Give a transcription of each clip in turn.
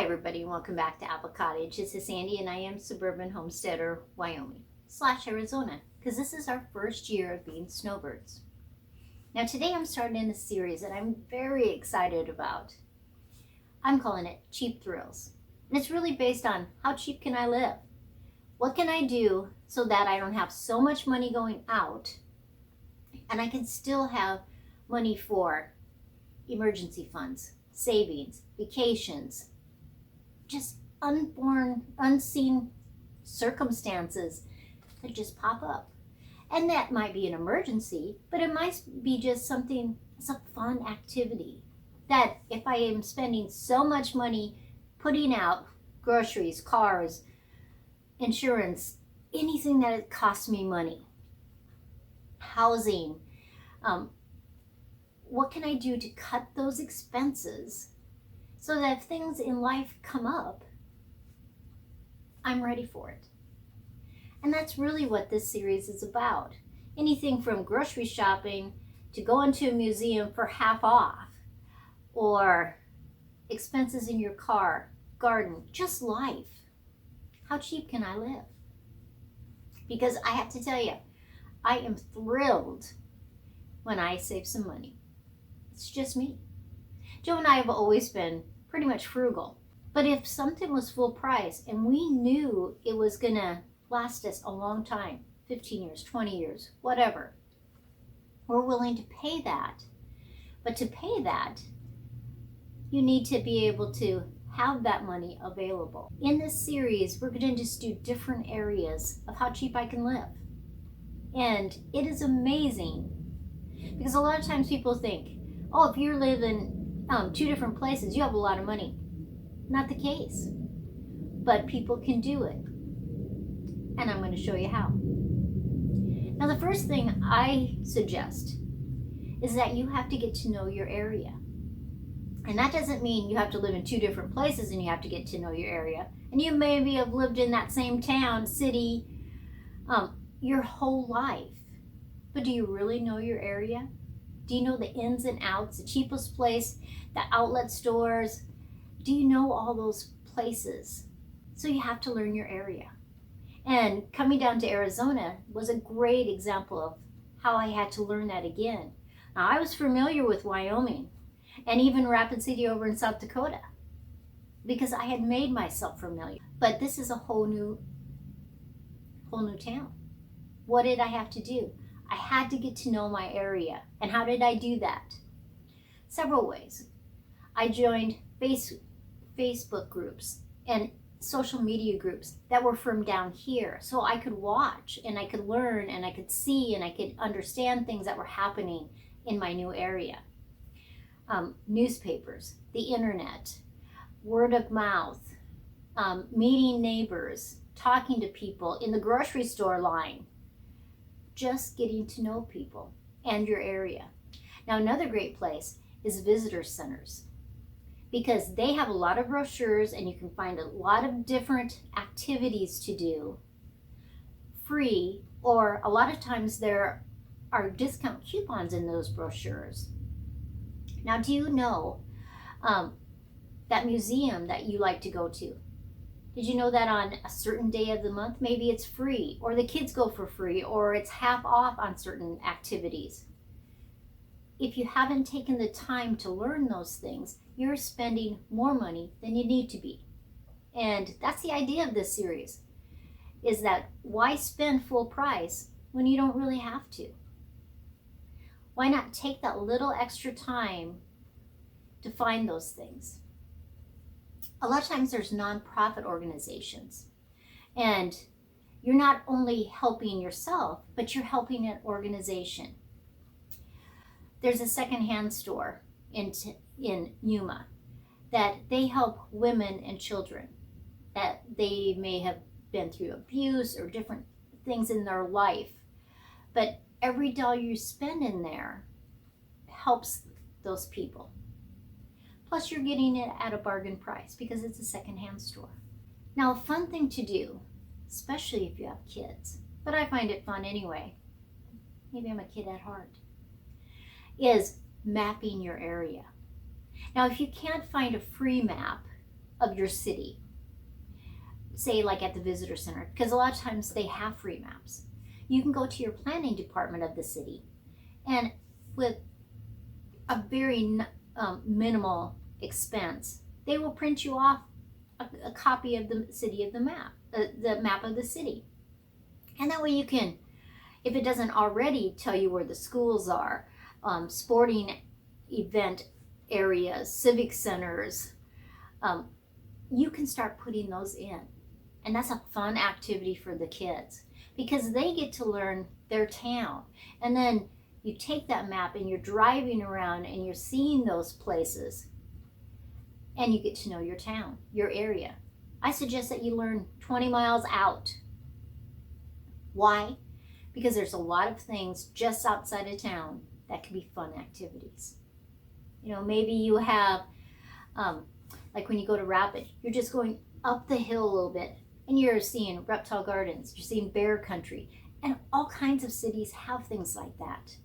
Hi everybody, and welcome back to Apple Cottage. This is Sandy and I am Suburban Homesteader Wyoming / Arizona because this is our first year of being snowbirds. Now today I'm starting a series that I'm very excited about. I'm calling it Cheap Thrills. And it's really based on how cheap can I live? What can I do so that I don't have so much money going out and I can still have money for emergency funds, savings, vacations, just unseen circumstances that just pop up. And that might be an emergency, but it might be just something, it's a fun activity that if I am spending so much money putting out groceries, cars, insurance, anything that it costs me money, housing, what can I do to cut those expenses so that if things in life come up, I'm ready for it? And that's really what this series is about. Anything from grocery shopping to going to a museum for half off, or expenses in your car, garden, just life. How cheap can I live? Because I have to tell you, I am thrilled when I save some money. It's just me. Joe and I have always been pretty much frugal. But if something was full price and we knew it was gonna last us a long time, 15 years, 20 years, whatever, we're willing to pay that. But to pay that, you need to be able to have that money available. In this series, we're gonna just do different areas of how cheap I can live. And it is amazing because a lot of times people think, oh, if you're living two different places, you have a lot of money. Not the case. But people can do it. And I'm going to show you how. Now, the first thing I suggest is that you have to get to know your area. And that doesn't mean you have to live in two different places and you have to get to know your area. And you maybe have lived in that same town, city, your whole life. But do you really know your area? Do you know the ins and outs, the cheapest place, the outlet stores? Do you know all those places? So you have to learn your area. And coming down to Arizona was a great example of how I had to learn that again. Now, I was familiar with Wyoming and even Rapid City over in South Dakota because I had made myself familiar. But this is a whole new town. What did I have to do? I had to get to know my area. And how did I do that? Several ways. I joined Facebook groups and social media groups that were from down here. So I could watch and I could learn and I could see and I could understand things that were happening in my new area. Newspapers, the internet, word of mouth, meeting neighbors, talking to people in the grocery store line. Just getting to know people and your area. Now, another great place is visitor centers because they have a lot of brochures and you can find a lot of different activities to do free, or a lot of times there are discount coupons in those brochures. Now, do you know that museum that you like to go to? Did you know that on a certain day of the month, maybe it's free, or the kids go for free, or it's half off on certain activities? If you haven't taken the time to learn those things, you're spending more money than you need to be. And that's the idea of this series, is that why spend full price when you don't really have to? Why not take that little extra time to find those things? A lot of times there's nonprofit organizations, and you're not only helping yourself, but you're helping an organization. There's a secondhand store in Yuma that they help women and children that they may have been through abuse or different things in their life. But every dollar you spend in there helps those people. Plus, you're getting it at a bargain price because it's a secondhand store. Now, a fun thing to do, especially if you have kids, but I find it fun anyway, maybe I'm a kid at heart, is mapping your area. Now, if you can't find a free map of your city, say like at the visitor center, because a lot of times they have free maps. You can go to your planning department of the city, and with a very minimal expense, they will print you off a copy of the map of the city. And that way you can, if it doesn't already tell you where the schools are, sporting event areas, civic centers, you can start putting those in. And that's a fun activity for the kids because they get to learn their town. And then you take that map and you're driving around and you're seeing those places and you get to know your town, your area. I suggest that you learn 20 miles out. Why? Because there's a lot of things just outside of town that can be fun activities. You know, maybe you have, like when you go to Rapid, you're just going up the hill a little bit and you're seeing reptile gardens, you're seeing bear country, and all kinds of cities have things like that.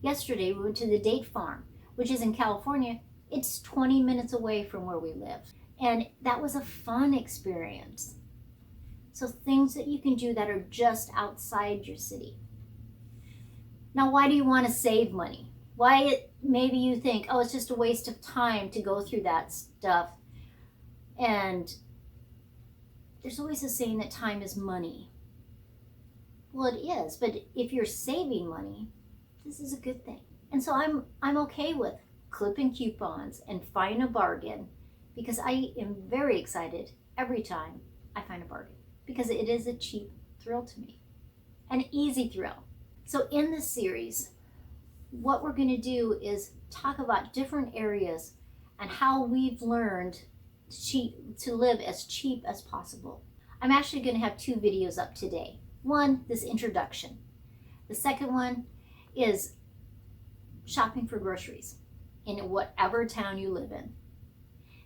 Yesterday we went to the Date Farm, which is in California. It's 20 minutes away from where we live. And that was a fun experience. So things that you can do that are just outside your city. Now, why do you want to save money? Maybe you think, oh, it's just a waste of time to go through that stuff. And there's always a saying that time is money. Well, it is, but if you're saving money, this is a good thing. And so I'm okay with clipping coupons and finding a bargain because I am very excited every time I find a bargain because it is a cheap thrill to me, an easy thrill. So in this series, what we're going to do is talk about different areas and how we've learned to live as cheap as possible. I'm actually going to have 2 videos up today. One, this introduction. The second one is shopping for groceries in whatever town you live in,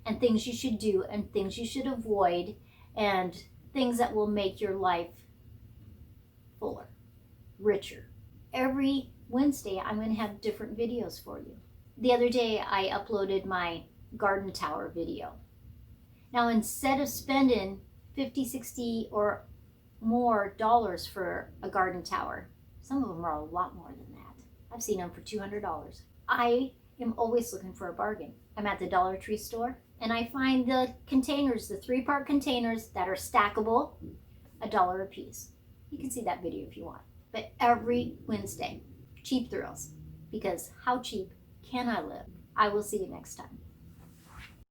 and things you should do and things you should avoid, and things that will make your life fuller, richer. Every Wednesday, I'm going to have different videos for you. The other day, I uploaded my garden tower video. Now, instead of spending $50, $60 or more dollars for a garden tower, some of them are a lot more than that. I've seen them for $200. I am always looking for a bargain. I'm at the Dollar Tree store and I find the containers, the 3-part containers that are stackable, $1 a piece. You can see that video if you want. But every Wednesday, cheap thrills, because how cheap can I live? I will see you next time.